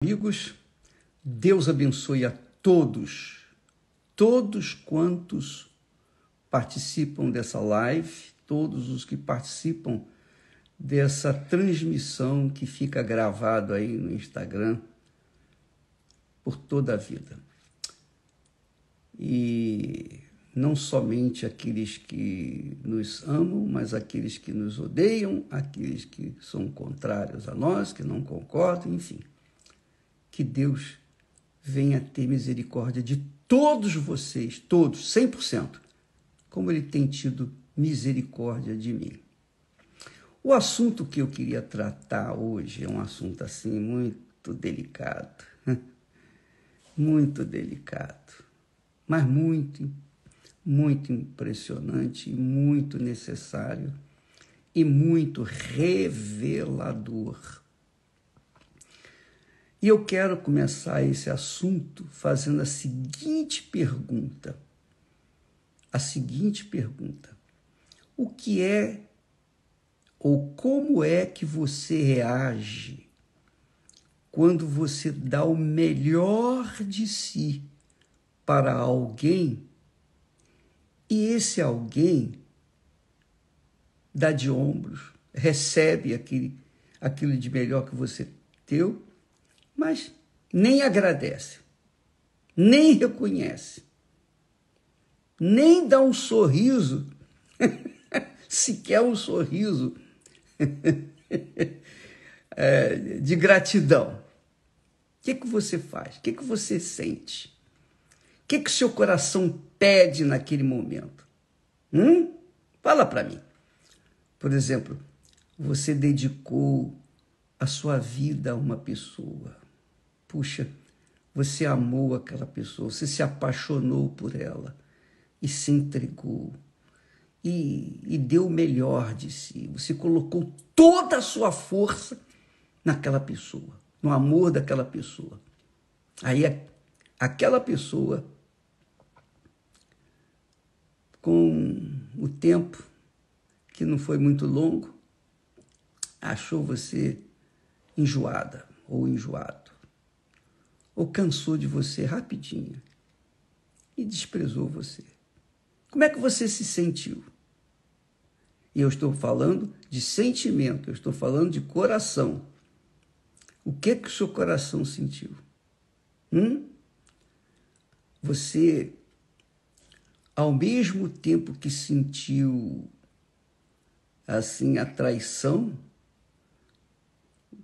Amigos, Deus abençoe a todos quantos participam dessa live, todos os que participam dessa transmissão que fica gravado aí no Instagram por toda a vida. E não somente aqueles que nos amam, mas aqueles que nos odeiam, aqueles que são contrários a nós, que não concordam, enfim. Que Deus venha ter misericórdia de todos vocês, todos, 100%, como Ele tem tido misericórdia de mim. O assunto que eu queria tratar hoje é um assunto assim muito delicado, mas muito impressionante, muito necessário e muito revelador. E eu quero começar esse assunto fazendo a seguinte pergunta. O que é ou como é que você reage quando você dá o melhor de si para alguém e esse alguém dá de ombros, recebe aquilo de melhor que você deu, mas nem agradece, nem reconhece, nem dá um sorriso, sequer um sorriso de gratidão. O que você faz? O que você sente? O que seu coração pede naquele momento? Fala para mim. Por exemplo, você dedicou a sua vida a uma pessoa. Puxa, você amou aquela pessoa, você se apaixonou por ela e se entregou e deu o melhor de si. Você colocou toda a sua força naquela pessoa, no amor daquela pessoa. Aí aquela pessoa, com o tempo, que não foi muito longo, achou você enjoada ou enjoado, ou cansou de você rapidinho e desprezou você. Como é que você se sentiu? E eu estou falando de sentimento, eu estou falando de coração. O que o seu coração sentiu? Você, ao mesmo tempo que sentiu assim a traição,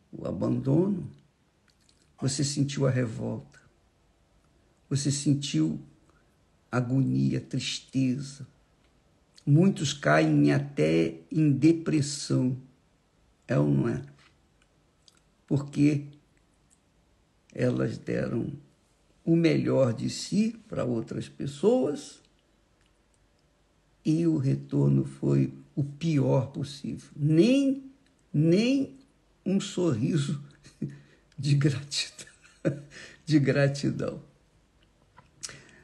o abandono, você sentiu a revolta, você sentiu agonia, tristeza. Muitos caem até em depressão, é ou não é? Porque elas deram o melhor de si para outras pessoas e o retorno foi o pior possível. Nem um sorriso de gratidão.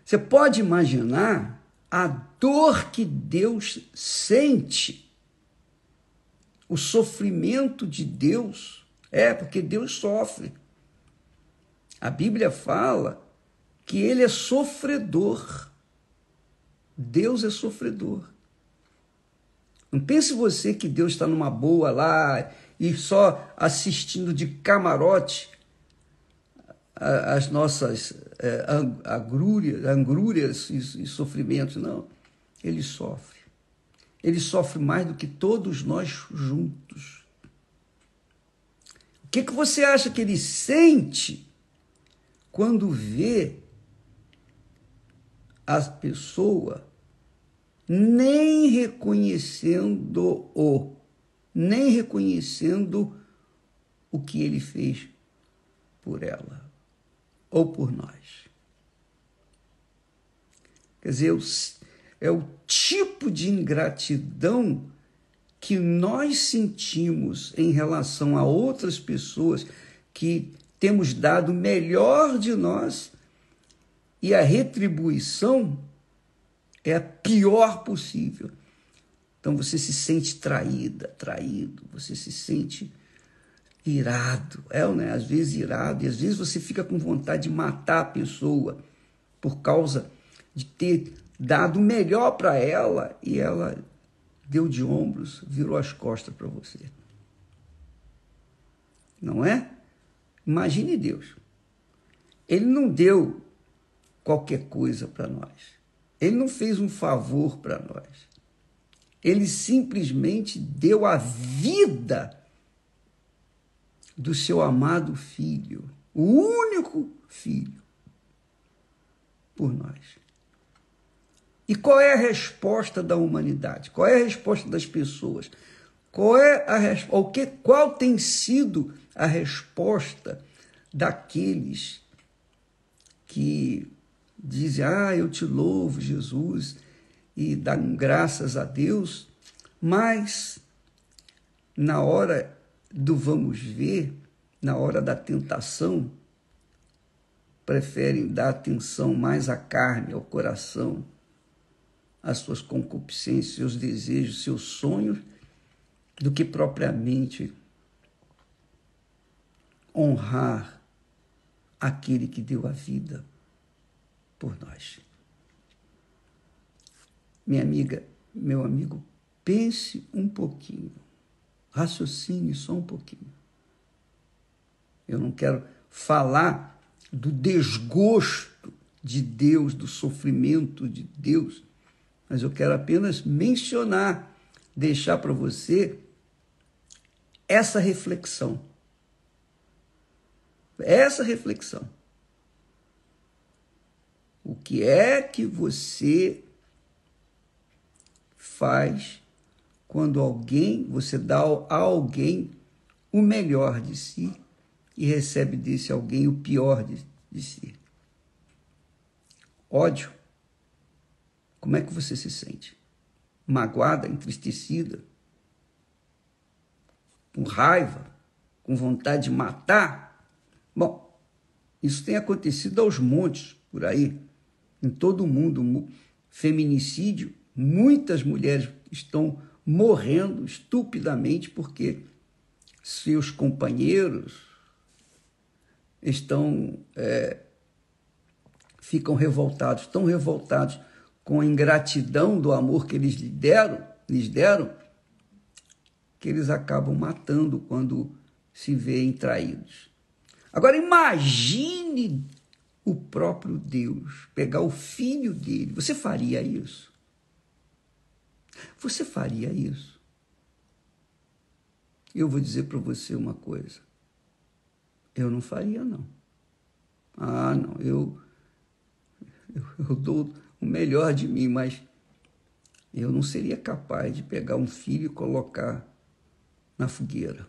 Você pode imaginar a dor que Deus sente, o sofrimento de Deus. Porque Deus sofre. A Bíblia fala que Ele é sofredor. Deus é sofredor. Não pense você que Deus está numa boa lá e só assistindo de camarote as nossas agrúrias e sofrimentos. Não, Ele sofre. Ele sofre mais do que todos nós juntos. O que você acha que Ele sente quando vê a pessoa nem reconhecendo o que Ele fez por ela ou por nós? Quer dizer, é o tipo de ingratidão que nós sentimos em relação a outras pessoas que temos dado o melhor de nós e a retribuição é a pior possível. Então você se sente traído, você se sente irado, né? Às vezes irado, e às vezes você fica com vontade de matar a pessoa por causa de ter dado o melhor para ela e ela deu de ombros, virou as costas para você. Não é? Imagine Deus. Ele não deu qualquer coisa para nós. Ele não fez um favor para nós. Ele simplesmente deu a vida do seu amado filho, o único filho, por nós. E qual é a resposta da humanidade? Qual é a resposta das pessoas? Qual tem sido a resposta daqueles que dizem, eu te louvo, Jesus, e dão graças a Deus, mas na hora do vamos ver, na hora da tentação, preferem dar atenção mais à carne, ao coração, às suas concupiscências, seus desejos, seus sonhos, do que propriamente honrar aquele que deu a vida por nós. Minha amiga, meu amigo, pense um pouquinho, raciocine só um pouquinho. Eu não quero falar do desgosto de Deus, do sofrimento de Deus, mas eu quero apenas mencionar, deixar para você essa reflexão. Essa reflexão. O que é que você faz quando você dá a alguém o melhor de si e recebe desse alguém o pior de si? Ódio. Como é que você se sente? Magoada, entristecida, com raiva, com vontade de matar? Bom, isso tem acontecido aos montes por aí, em todo o mundo. Feminicídio, muitas mulheres estão morrendo estupidamente porque seus companheiros ficam revoltados, tão revoltados com a ingratidão do amor que eles lhes deram, que eles acabam matando quando se veem traídos. Agora imagine o próprio Deus pegar o filho dele. Você faria isso? Você faria isso? Eu vou dizer para você uma coisa. Eu não faria, não. Não, eu dou o melhor de mim, mas eu não seria capaz de pegar um filho e colocar na fogueira,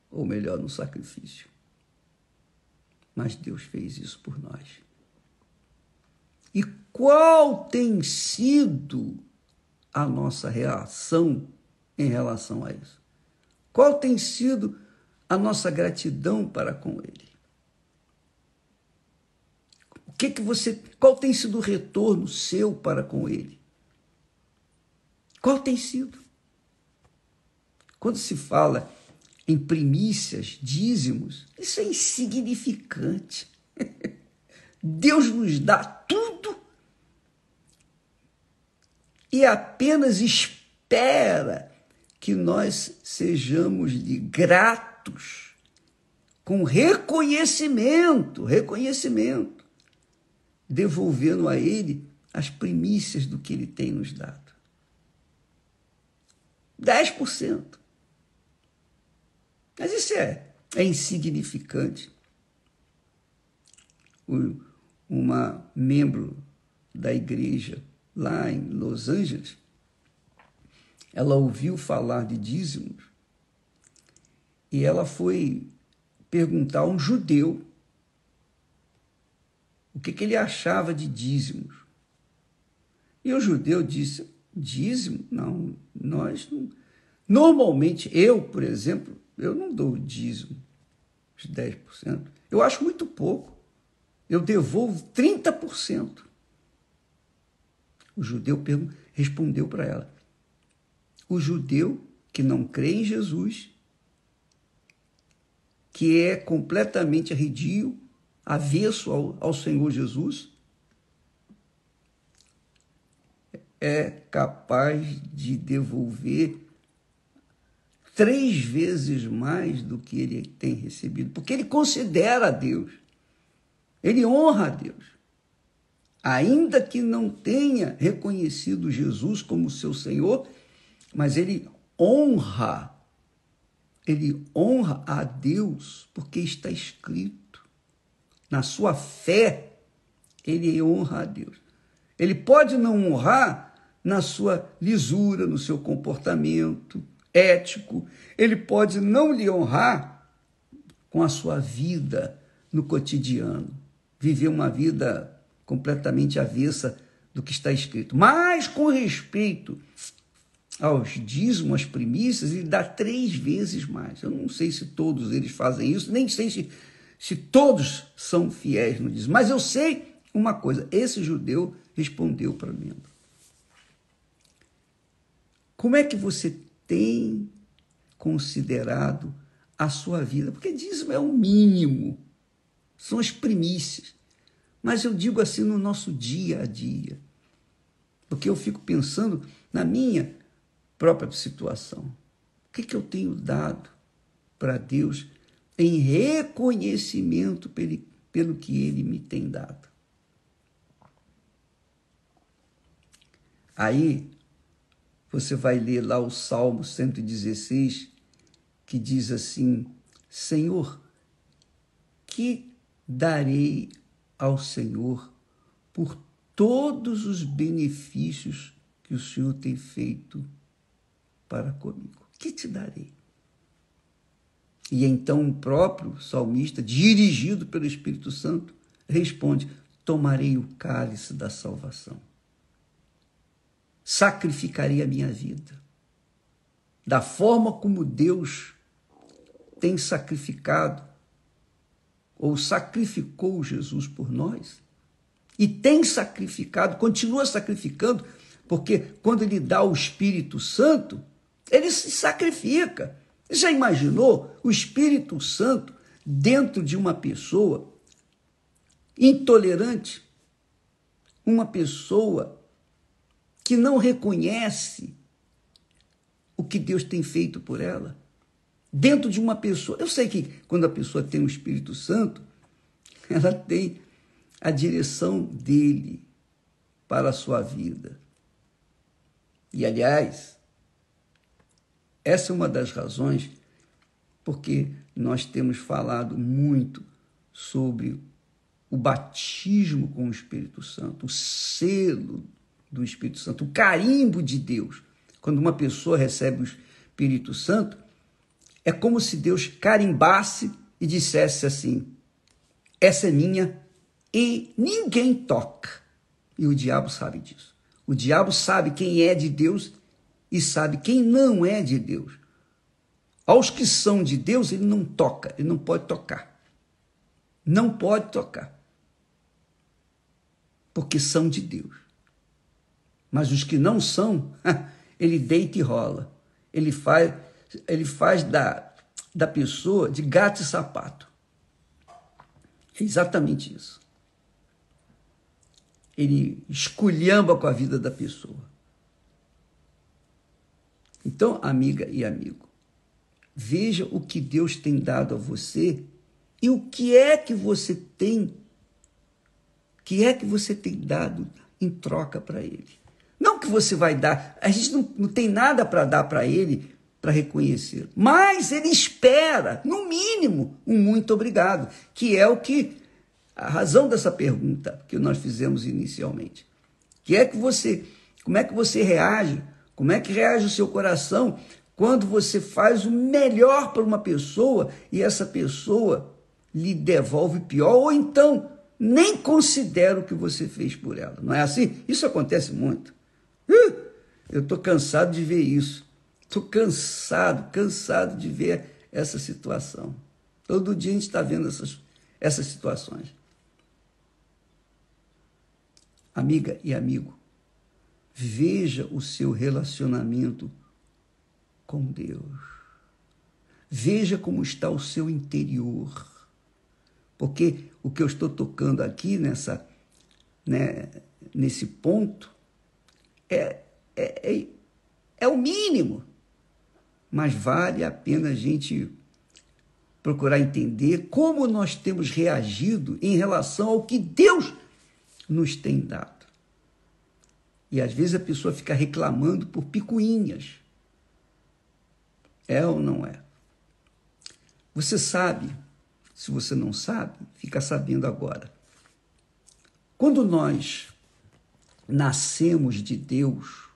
ou melhor, no sacrifício. Mas Deus fez isso por nós. E qual tem sido a nossa reação em relação a isso? Qual tem sido a nossa gratidão para com Ele? Qual tem sido o retorno seu para com Ele? Qual tem sido? Quando se fala em primícias, dízimos, isso é insignificante. Deus nos dá tudo e apenas espera que nós sejamos-lhe gratos, com reconhecimento, devolvendo a Ele as primícias do que Ele tem nos dado. 10%. Mas isso é insignificante. Uma membro da igreja lá em Los Angeles, ela ouviu falar de dízimos e ela foi perguntar a um judeu o que ele achava de dízimos. E o judeu disse, dízimo? Não, nós não. Normalmente, eu, por exemplo, eu não dou dízimo, os 10%. Eu acho muito pouco. Eu devolvo 30%. O judeu respondeu para ela. O judeu que não crê em Jesus que é completamente arredio, avesso ao Senhor Jesus, é capaz de devolver 3 vezes mais do que ele tem recebido, porque ele considera a Deus, ele honra a Deus. Ainda que não tenha reconhecido Jesus como seu Senhor, mas ele honra a Deus, porque está escrito. Na sua fé, ele honra a Deus. Ele pode não honrar na sua lisura, no seu comportamento ético, ele pode não lhe honrar com a sua vida no cotidiano, viver uma vida completamente avessa do que está escrito. Mas com respeito aos dízimos, às primícias, ele dá 3 vezes mais. Eu não sei se todos eles fazem isso, nem sei se todos são fiéis no dízimo, mas eu sei uma coisa, esse judeu respondeu para mim: como é que você tem considerado a sua vida? Porque dízimo é o mínimo, são as primícias. Mas eu digo assim no nosso dia a dia, porque eu fico pensando na minha própria situação. O que eu tenho dado para Deus em reconhecimento pelo que Ele me tem dado? Aí você vai ler lá o Salmo 116, que diz assim: Senhor, que darei ao Senhor por todos os benefícios que o Senhor tem feito para comigo? Que te darei? E então o próprio salmista, dirigido pelo Espírito Santo, responde: tomarei o cálice da salvação. Sacrificarei a minha vida. Da forma como Deus tem sacrificado, ou sacrificou Jesus por nós, e tem sacrificado, continua sacrificando, porque quando ele dá o Espírito Santo, ele se sacrifica. Você já imaginou o Espírito Santo dentro de uma pessoa intolerante, uma pessoa que não reconhece o que Deus tem feito por ela? Dentro de uma pessoa, eu sei que quando a pessoa tem o Espírito Santo, ela tem a direção dele para a sua vida. E, aliás, essa é uma das razões porque nós temos falado muito sobre o batismo com o Espírito Santo, o selo do Espírito Santo, o carimbo de Deus. Quando uma pessoa recebe o Espírito Santo, é como se Deus carimbasse e dissesse assim: essa é minha e ninguém toca. E o diabo sabe disso. O diabo sabe quem é de Deus e sabe quem não é de Deus. Aos que são de Deus, ele não toca, ele não pode tocar. Não pode tocar. Porque são de Deus. Mas os que não são, ele deita e rola. Ele faz da pessoa de gato e sapato. É exatamente isso. Ele esculhamba com a vida da pessoa. Então, amiga e amigo, veja o que Deus tem dado a você e o que é que você tem dado em troca para ele. Não que você vai dar, a gente não tem nada para dar para ele para reconhecer, mas ele espera, no mínimo, um muito obrigado, que é a razão dessa pergunta que nós fizemos inicialmente. Como é que você reage? Como é que reage o seu coração quando você faz o melhor para uma pessoa e essa pessoa lhe devolve pior, ou então nem considera o que você fez por ela? Não é assim? Isso acontece muito. Eu estou cansado de ver isso. Estou cansado de ver essa situação. Todo dia a gente está vendo essas situações. Amiga e amigo, veja o seu relacionamento com Deus. Veja como está o seu interior. Porque o que eu estou tocando aqui nesse ponto é o mínimo. Mas vale a pena a gente procurar entender como nós temos reagido em relação ao que Deus nos tem dado. E às vezes a pessoa fica reclamando por picuinhas. É ou não é? Você sabe, se você não sabe, fica sabendo agora. Quando nós nascemos de Deus,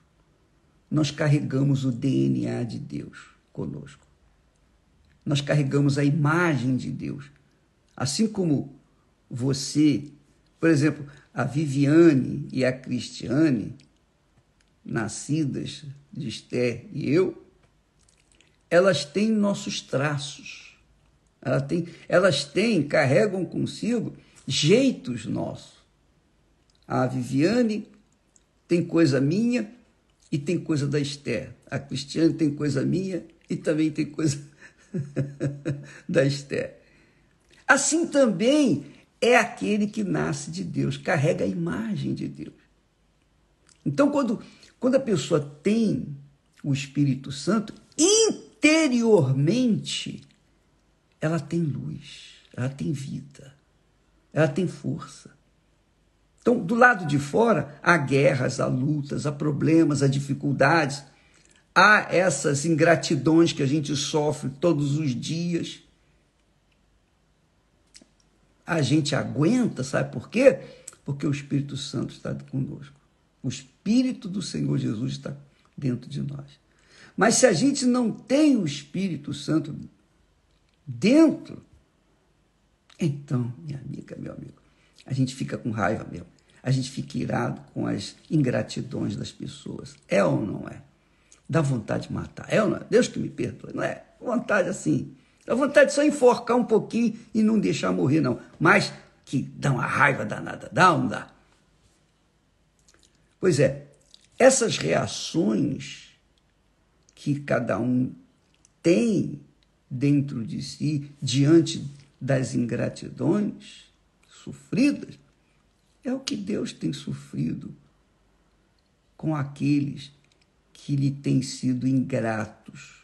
nós carregamos o DNA de Deus conosco. Nós carregamos a imagem de Deus. Assim como você, por exemplo, a Viviane e a Cristiane, nascidas de Esther e eu, elas têm nossos traços. Elas carregam consigo jeitos nossos. A Viviane tem coisa minha e tem coisa da Esther. A Cristiane tem coisa minha e também tem coisa da Esther. Assim também é aquele que nasce de Deus, carrega a imagem de Deus. Então, quando a pessoa tem o Espírito Santo, interiormente, ela tem luz, ela tem vida, ela tem força. Então, do lado de fora, há guerras, há lutas, há problemas, há dificuldades, há essas ingratidões que a gente sofre todos os dias. A gente aguenta, sabe por quê? Porque o Espírito Santo está conosco. O Espírito do Senhor Jesus está dentro de nós. Mas se a gente não tem o Espírito Santo dentro, então, minha amiga, meu amigo, a gente fica com raiva mesmo. A gente fica irado com as ingratidões das pessoas. É ou não é? Dá vontade de matar. É ou não é? Deus que me perdoe. Não é? Vontade assim. Dá vontade de só enforcar um pouquinho e não deixar morrer, não. Mas que dá uma raiva danada. Dá ou não dá? Pois é, essas reações que cada um tem dentro de si, diante das ingratidões sofridas, é o que Deus tem sofrido com aqueles que lhe têm sido ingratos.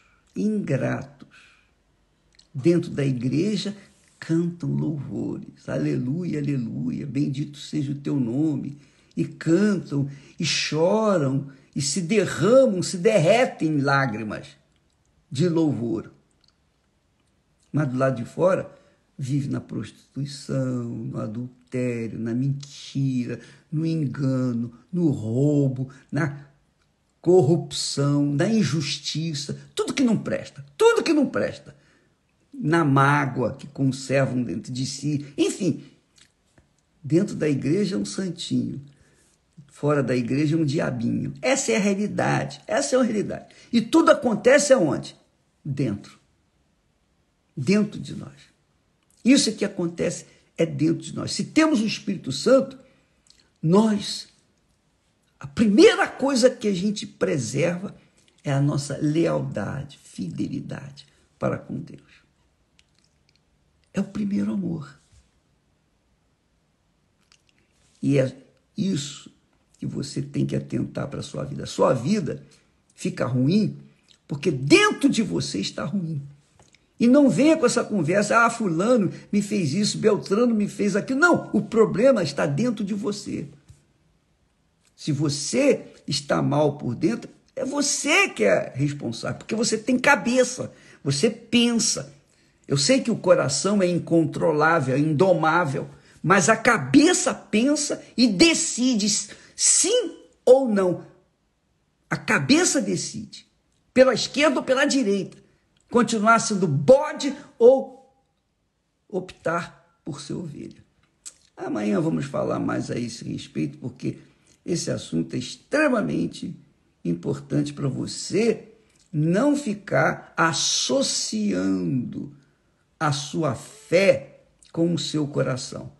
Dentro da igreja, cantam louvores. Aleluia, aleluia, bendito seja o teu nome. E cantam, e choram, e se derramam, se derretem em lágrimas de louvor. Mas do lado de fora, vive na prostituição, no adultério, na mentira, no engano, no roubo, na corrupção, na injustiça, tudo que não presta, na mágoa que conservam dentro de si, enfim, dentro da igreja é um santinho, fora da igreja é um diabinho. Essa é a realidade, E tudo acontece aonde? Dentro de nós. Isso que acontece é dentro de nós. Se temos o Espírito Santo, a primeira coisa que a gente preserva é a nossa lealdade, fidelidade para com Deus. É o primeiro amor. E é isso que você tem que atentar para a sua vida. A sua vida fica ruim porque dentro de você está ruim. E não venha com essa conversa, fulano me fez isso, Beltrano me fez aquilo. Não, o problema está dentro de você. Se você está mal por dentro, é você que é responsável, porque você tem cabeça, você pensa. Eu sei que o coração é incontrolável, é indomável, mas a cabeça pensa e decide sim ou não. A cabeça decide, pela esquerda ou pela direita. Continuar sendo bode ou optar por ser ovelha. Amanhã vamos falar mais a esse respeito, porque esse assunto é extremamente importante para você não ficar associando a sua fé com o seu coração.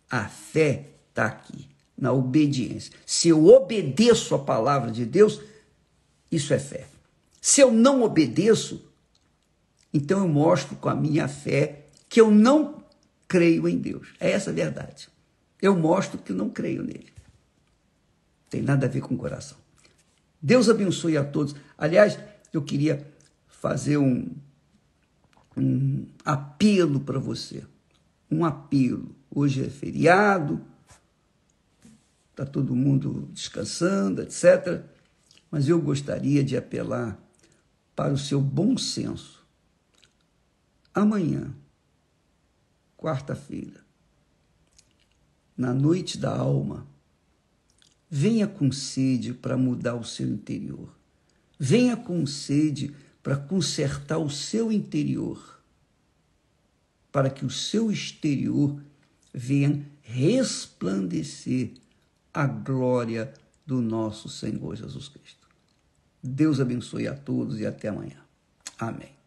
A fé está aqui, na obediência. Se eu obedeço a palavra de Deus, isso é fé. Se eu não obedeço, Então eu mostro com a minha fé que eu não creio em Deus. É essa a verdade. Eu mostro que não creio nele. Tem nada a ver com o coração. Deus abençoe a todos. Aliás, eu queria fazer um apelo para você. Um apelo. Hoje é feriado, está todo mundo descansando, etc. Mas eu gostaria de apelar para o seu bom senso. Amanhã, quarta-feira, na noite da alma, venha com sede para mudar o seu interior. Venha com sede para consertar o seu interior, para que o seu exterior venha resplandecer a glória do nosso Senhor Jesus Cristo. Deus abençoe a todos e até amanhã. Amém.